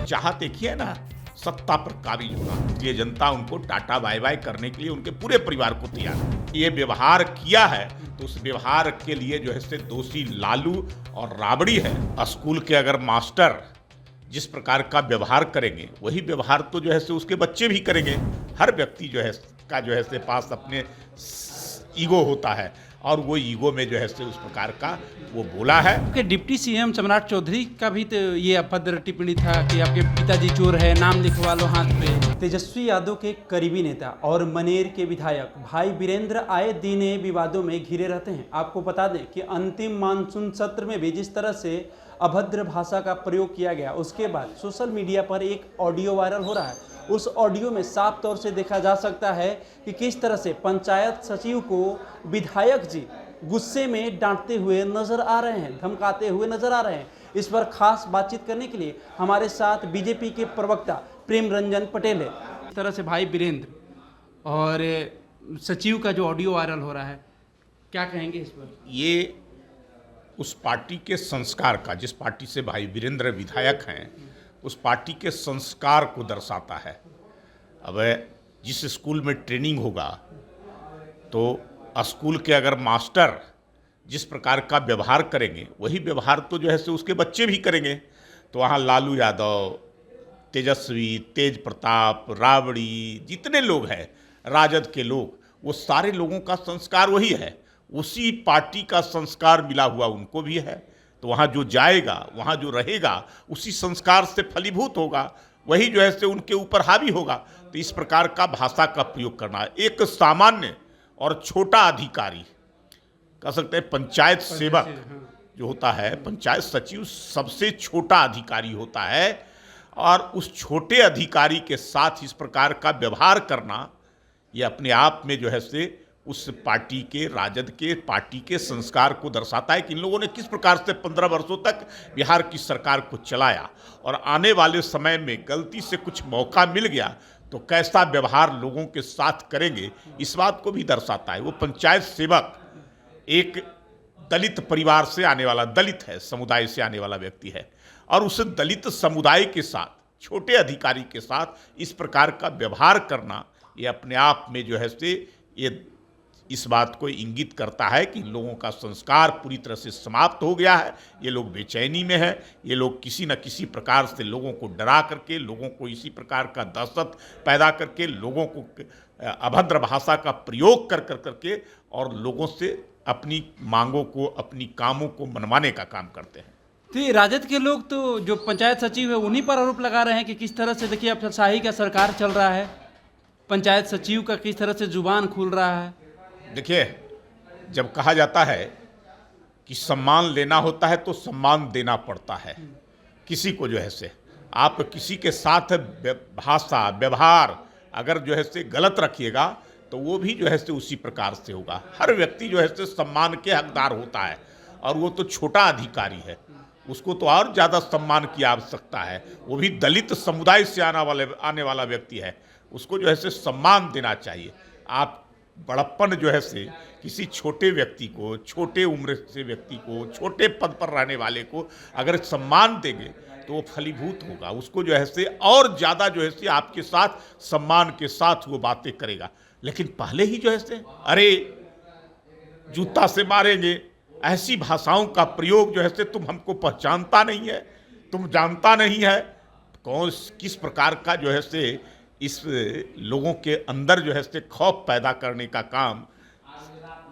चाहत एक ही है ना, सत्ता पर काबिज होना। ये जनता उनको टाटा बाय बाय करने के लिए उनके पूरे परिवार को तैयार है। ये व्यवहार किया है तो उस व्यवहार के लिए जो है से दोषी लालू और राबड़ी है। स्कूल के अगर मास्टर जिस प्रकार का व्यवहार करेंगे वही व्यवहार तो जो है से उसके बच्चे भी करेंगे। हर व्यक्ति जो है का जो है से पास अपने ईगो होता है और वो ईगो में जो है से उस प्रकार का वो बोला है। कि डिप्टी सीएम सम्राट चौधरी का भी तो ये अभद्र टिप्पणी था कि आपके पिताजी चोर है, नाम लिखवा लो हाथ पे। तेजस्वी यादव के करीबी नेता और मनेर के विधायक भाई वीरेंद्र आए दिन विवादों में घिरे रहते हैं। आपको बता दें कि अंतिम मानसून सत्र में भी जिस तरह से अभद्र भाषा का प्रयोग किया गया, उसके बाद सोशल मीडिया पर एक ऑडियो वायरल हो रहा है। उस ऑडियो में साफ तौर से देखा जा सकता है कि किस तरह से पंचायत सचिव को विधायक जी गुस्से में डांटते हुए नजर आ रहे हैं, धमकाते हुए नजर आ रहे हैं। इस पर खास बातचीत करने के लिए हमारे साथ बीजेपी के प्रवक्ता प्रेम रंजन पटेल है। इस तरह से भाई वीरेंद्र और सचिव का जो ऑडियो वायरल हो रहा है, क्या कहेंगे इस पर? ये उस पार्टी के संस्कार का, जिस पार्टी से भाई वीरेंद्र विधायक हैं, उस पार्टी के संस्कार को दर्शाता है। अब जिस स्कूल में ट्रेनिंग होगा तो स्कूल के अगर मास्टर जिस प्रकार का व्यवहार करेंगे वही व्यवहार तो जो है से उसके बच्चे भी करेंगे। तो वहाँ लालू यादव, तेजस्वी, तेज प्रताप, राबड़ी, जितने लोग हैं राजद के लोग, वो सारे लोगों का संस्कार वही है। उसी पार्टी का संस्कार मिला हुआ उनको भी है। तो वहाँ जो जाएगा, वहाँ जो रहेगा, उसी संस्कार से फलीभूत होगा, वही जो है से उनके ऊपर हावी होगा। तो इस प्रकार का भाषा का प्रयोग करना, एक सामान्य और छोटा अधिकारी, कह सकते हैं पंचायत सेवक जो होता है, पंचायत सचिव सबसे छोटा अधिकारी होता है, और उस छोटे अधिकारी के साथ इस प्रकार का व्यवहार करना, ये अपने आप में जो है से उस पार्टी के, राजद के पार्टी के संस्कार को दर्शाता है कि इन लोगों ने किस प्रकार से 15 वर्षों तक बिहार की सरकार को चलाया और आने वाले समय में गलती से कुछ मौका मिल गया तो कैसा व्यवहार लोगों के साथ करेंगे, इस बात को भी दर्शाता है। वो पंचायत सेवक एक दलित परिवार से आने वाला, दलित है, समुदाय से आने वाला व्यक्ति है, और उस दलित समुदाय के साथ, छोटे अधिकारी के साथ इस प्रकार का व्यवहार करना, ये अपने आप में जो है से ये इस बात को इंगित करता है कि लोगों का संस्कार पूरी तरह से समाप्त हो गया है। ये लोग बेचैनी में हैं, ये लोग किसी न किसी प्रकार से लोगों को डरा करके, लोगों को इसी प्रकार का दहशत पैदा करके, लोगों को अभद्र भाषा का प्रयोग कर करके और लोगों से अपनी मांगों को, अपनी कामों को मनवाने का काम करते हैं। तो ये राजद के लोग तो जो पंचायत सचिव है उन्हीं पर आरोप लगा रहे हैं कि किस तरह से, देखिए अफसरशाही का सरकार चल रहा है, पंचायत सचिव का किस तरह से जुबान खुल रहा है। देखिए, जब कहा जाता है कि सम्मान लेना होता है तो सम्मान देना पड़ता है किसी को, जो है से आप किसी के साथ भाषा व्यवहार अगर जो है से गलत रखिएगा तो वो भी जो है से उसी प्रकार से होगा। हर व्यक्ति जो है से सम्मान के हकदार होता है, और वो तो छोटा अधिकारी है, उसको तो और ज़्यादा सम्मान की आवश्यकता है। वो भी दलित समुदाय से आने वाला व्यक्ति है, उसको जो है से सम्मान देना चाहिए। आप बड़प्पन जो है से किसी छोटे व्यक्ति को, छोटे उम्र से व्यक्ति को, छोटे पद पर रहने वाले को अगर सम्मान देंगे तो वो फलीभूत होगा, उसको जो है से और ज़्यादा जो है से आपके साथ सम्मान के साथ वो बातें करेगा। लेकिन पहले ही जो है से अरे जूता से मारेंगे, ऐसी भाषाओं का प्रयोग जो है से तुम हमको पहचानता नहीं है, तुम जानता नहीं है कौन किस प्रकार का जो है से इस लोगों के अंदर जो है से खौफ पैदा करने का काम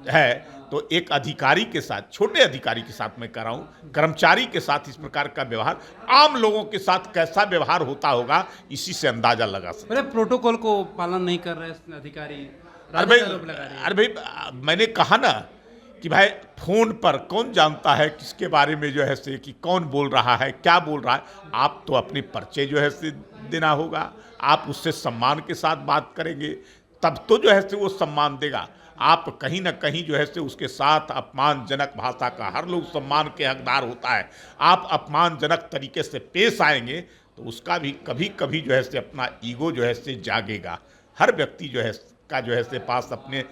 है। तो एक अधिकारी के साथ, छोटे अधिकारी के साथ मैं कह रहा हूँ, कर्मचारी के साथ इस प्रकार का व्यवहार, आम लोगों के साथ कैसा व्यवहार होता होगा, इसी से अंदाजा लगा सकते हैं। प्रोटोकॉल को पालन नहीं कर रहे अधिकारी। अरे भाई मैंने कहा ना कि भाई फोन पर कौन जानता है किसके बारे में जो है से कि कौन बोल रहा है, क्या बोल रहा है। आप तो अपने परिचय जो है से देना होगा, आप उससे सम्मान के साथ बात करेंगे तब तो जो है से वो सम्मान देगा। आप कहीं ना कहीं जो है से उसके साथ अपमानजनक भाषा का, हर लोग सम्मान के हकदार होता है, आप अपमानजनक तरीके से पेश आएंगे तो उसका भी कभी कभी जो है से अपना ईगो जो है से जागेगा। हर व्यक्ति जो है का जो है से पास अपने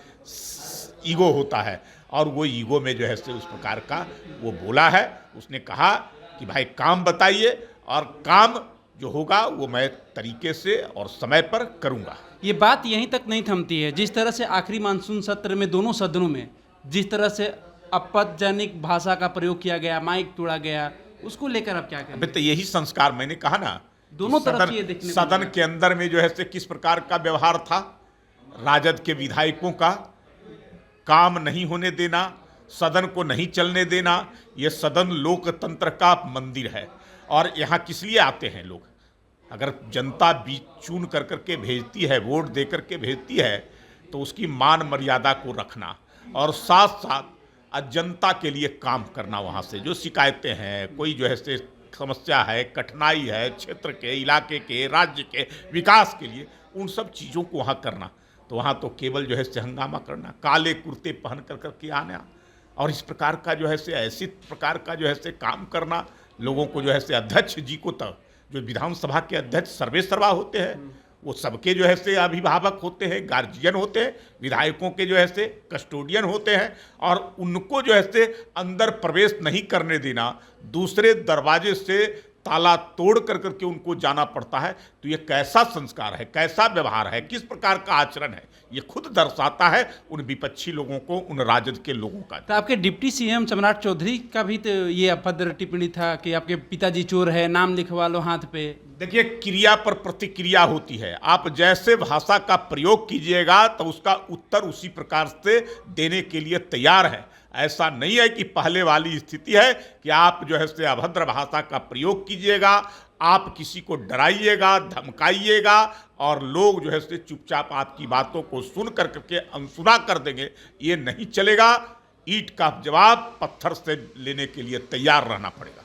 ईगो होता है, और वो ईगो में जो है से उस प्रकार का वो बोला है। उसने कहा कि भाई काम बताइए, और काम जो होगा वो मैं तरीके से और समय पर करूँगा। ये बात यहीं तक नहीं थमती है। जिस तरह से आखिरी मानसून सत्र में दोनों सदनों में जिस तरह से आपत्तिजनक भाषा का प्रयोग किया गया, माइक तोड़ा गया, उसको लेकर आप क्या अबे कहेंगे? तो यही संस्कार मैंने कहा ना, दोनों कि तरफ से ये देखने को सदन मिला। के अंदर में जो है से किस प्रकार का व्यवहार था, राजद के विधायकों का काम नहीं होने देना, सदन को नहीं चलने देना। ये सदन लोकतंत्र का मंदिर है और यहाँ किस लिए आते हैं लोग? अगर जनता बीच चुन कर करके भेजती है, वोट दे करके भेजती है, तो उसकी मान मर्यादा को रखना और साथ साथ जनता के लिए काम करना। वहाँ से जो शिकायतें हैं, कोई जो है से समस्या है, कठिनाई है, क्षेत्र के, इलाके के, राज्य के विकास के लिए, उन सब चीज़ों को वहाँ करना। तो वहाँ तो केवल जो है से हंगामा करना, काले कुर्ते पहन कर करके आना और इस प्रकार का जो है से ऐसी प्रकार का जो है से काम करना। लोगों को जो है से अध्यक्ष जी को तो जो विधानसभा के अध्यक्ष सर्वे सर्वा होते हैं, वो सबके जो है से अभिभावक होते हैं, गार्जियन होते हैं, विधायकों के जो है से कस्टोडियन होते हैं और उनको जो है से अंदर प्रवेश नहीं करने देना, दूसरे दरवाजे से ताला तोड़ कर करके उनको जाना पड़ता है। तो ये कैसा संस्कार है, कैसा व्यवहार है, किस प्रकार का आचरण है, ये खुद दर्शाता है उन विपक्षी लोगों को, उन राजद के लोगों का। तो आपके डिप्टी सीएम सम्राट चौधरी का भी तो ये अभद्र टिप्पणी था कि आपके पिताजी चोर है, नाम लिखवा लो हाथ पे। देखिए, क्रिया पर प्रतिक्रिया होती है। आप जैसे भाषा का प्रयोग कीजिएगा तो उसका उत्तर उसी प्रकार से देने के लिए तैयार है। ऐसा नहीं है कि पहले वाली स्थिति है कि आप जो है से अभद्र भाषा का प्रयोग कीजिएगा, आप किसी को डराइएगा, धमकाइएगा और लोग जो है से चुपचाप आपकी बातों को सुन कर करके अनसुना कर देंगे। ये नहीं चलेगा। ईंट का जवाब पत्थर से लेने के लिए तैयार रहना पड़ेगा।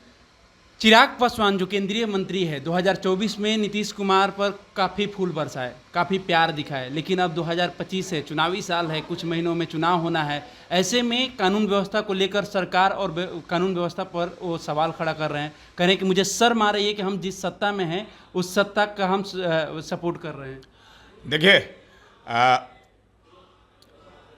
चिराग पासवान जो केंद्रीय मंत्री है, 2024 में नीतीश कुमार पर काफ़ी फूल बरसाए, काफ़ी प्यार दिखाए, लेकिन अब 2025 है, चुनावी साल है, कुछ महीनों में चुनाव होना है। ऐसे में कानून व्यवस्था को लेकर सरकार और कानून व्यवस्था पर वो सवाल खड़ा कर रहे हैं, कह रहे हैं कि मुझे शर्म आ रही है कि हम जिस सत्ता में हैं उस सत्ता का हम सपोर्ट कर रहे हैं। देखिए,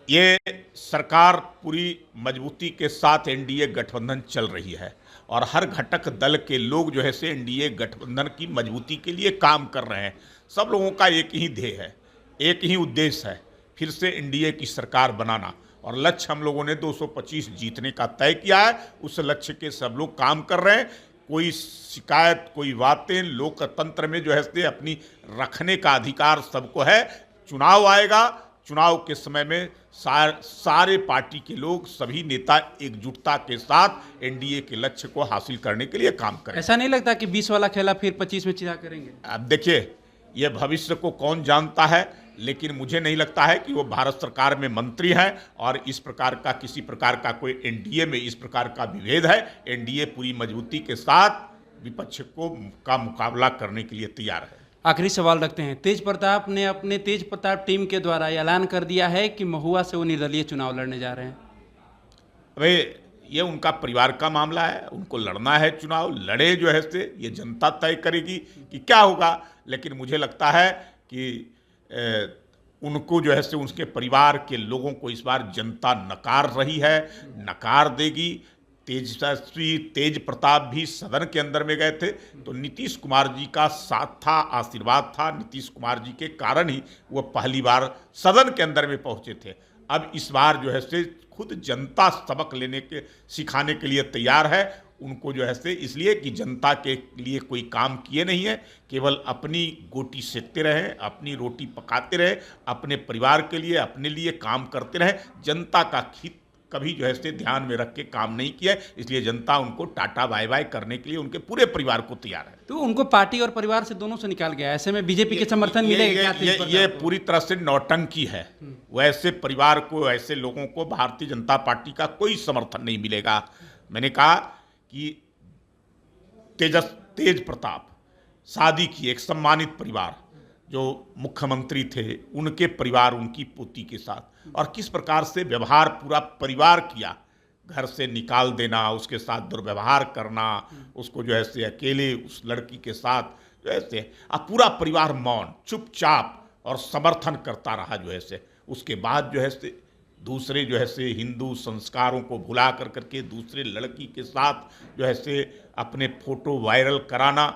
ये सरकार पूरी मजबूती के साथ एनडीए गठबंधन चल रही है और हर घटक दल के लोग जो है से एनडीए गठबंधन की मजबूती के लिए काम कर रहे हैं। सब लोगों का एक ही ध्येय है, एक ही उद्देश्य है, फिर से एनडीए की सरकार बनाना। और लक्ष्य हम लोगों ने 225 जीतने का तय किया है। उस लक्ष्य के सब लोग काम कर रहे हैं। कोई शिकायत, कोई बातें, लोकतंत्र में जो है से अपनी रखने का अधिकार सबको है। चुनाव आएगा, चुनाव के समय में सारे पार्टी के लोग, सभी नेता एकजुटता के साथ एनडीए के लक्ष्य को हासिल करने के लिए काम करें। ऐसा नहीं लगता कि 20 वाला खेला फिर 25 में चिरा करेंगे? अब देखिए, ये भविष्य को कौन जानता है, लेकिन मुझे नहीं लगता है कि वो भारत सरकार में मंत्री हैं और इस प्रकार का किसी प्रकार का कोई एनडीए में इस प्रकार का विभेद है। एनडीए पूरी मजबूती के साथ विपक्ष का मुकाबला करने के लिए तैयार है। आखिरी सवाल रखते हैं। तेज प्रताप ने अपने तेज प्रताप टीम के द्वारा ऐलान कर दिया है कि महुआ से वो निर्दलीय चुनाव लड़ने जा रहे हैं। भाई, ये उनका परिवार का मामला है, उनको लड़ना है चुनाव, लड़े जो है से ये जनता तय करेगी कि क्या होगा। लेकिन मुझे लगता है कि उनको जो है से उनके परिवार के लोगों को इस बार जनता नकार रही है, नकार देगी। तेज प्रताप भी सदन के अंदर में गए थे तो नीतीश कुमार जी का साथ था, आशीर्वाद था। नीतीश कुमार जी के कारण ही वो पहली बार सदन के अंदर में पहुंचे थे। अब इस बार जो है से खुद जनता सबक लेने के, सिखाने के लिए तैयार है उनको जो है से, इसलिए कि जनता के लिए कोई काम किए नहीं है, केवल अपनी गोटी सेकते रहे, अपनी रोटी पकाते रहे, अपने परिवार के लिए, अपने लिए काम करते रहे। जनता का हित कभी जो है से ध्यान में रख के काम नहीं किया, इसलिए जनता उनको टाटा बाय बाय करने के लिए उनके पूरे परिवार को तैयार है। तो उनको पार्टी और परिवार से दोनों से निकाल गया, ऐसे में बीजेपी के समर्थन मिलेगा? ये पूरी तरह से नौटंकी है। वैसे परिवार को, ऐसे लोगों को भारतीय जनता पार्टी का कोई समर्थन नहीं मिलेगा। मैंने कहा कि तेज प्रताप शादी की, एक सम्मानित परिवार, जो मुख्यमंत्री थे उनके परिवार, उनकी पोती के साथ, और किस प्रकार से व्यवहार पूरा परिवार किया, घर से निकाल देना, उसके साथ दुर्व्यवहार करना, उसको जो है से अकेले उस लड़की के साथ जो है से पूरा परिवार मौन, चुपचाप और समर्थन करता रहा जो है से। उसके बाद जो है से दूसरे जो है से हिंदू संस्कारों को भुला कर करके दूसरे लड़की के साथ जो है से अपने फोटो वायरल कराना,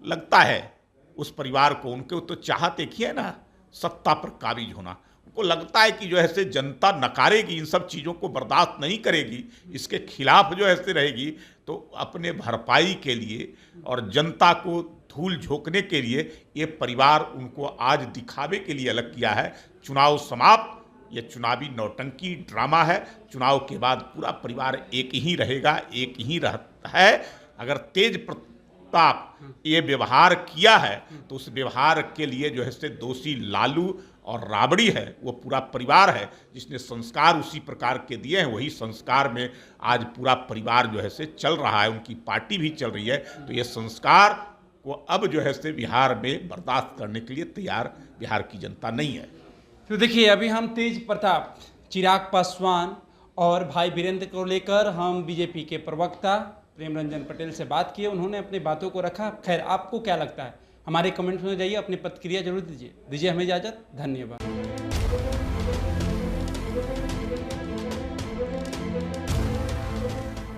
लगता है उस परिवार को, उनके तो चाहत एक ही है ना, सत्ता पर काबिज होना। उनको लगता है कि जो है से जनता नकारेगी, इन सब चीज़ों को बर्दाश्त नहीं करेगी, इसके खिलाफ जो है से रहेगी, तो अपने भरपाई के लिए और जनता को धूल झोंकने के लिए ये परिवार उनको आज दिखावे के लिए अलग किया है। चुनाव समाप्त, ये चुनावी नौटंकी ड्रामा है। चुनाव के बाद पूरा परिवार एक ही रहेगा, एक ही रहता है। अगर तेज प्रताप ये व्यवहार किया है तो उस व्यवहार के लिए जो है से दोषी लालू और राबड़ी है, वो पूरा परिवार है जिसने संस्कार उसी प्रकार के दिए हैं। वही संस्कार में आज पूरा परिवार जो है से चल रहा है, उनकी पार्टी भी चल रही है। तो ये संस्कार को अब जो है से बिहार में बर्दाश्त करने के लिए तैयार बिहार की जनता नहीं है। तो देखिए, अभी हम तेज प्रताप, चिराग पासवान और भाई वीरेंद्र को लेकर हम बीजेपी के प्रवक्ता प्रेम रंजन पटेल से बात किए, उन्होंने अपनी बातों को रखा। खैर, आपको क्या लगता है? हमारे कमेंट में जाइए, अपनी प्रतिक्रिया जरूर दीजिए। हमें इजाज़त, धन्यवाद।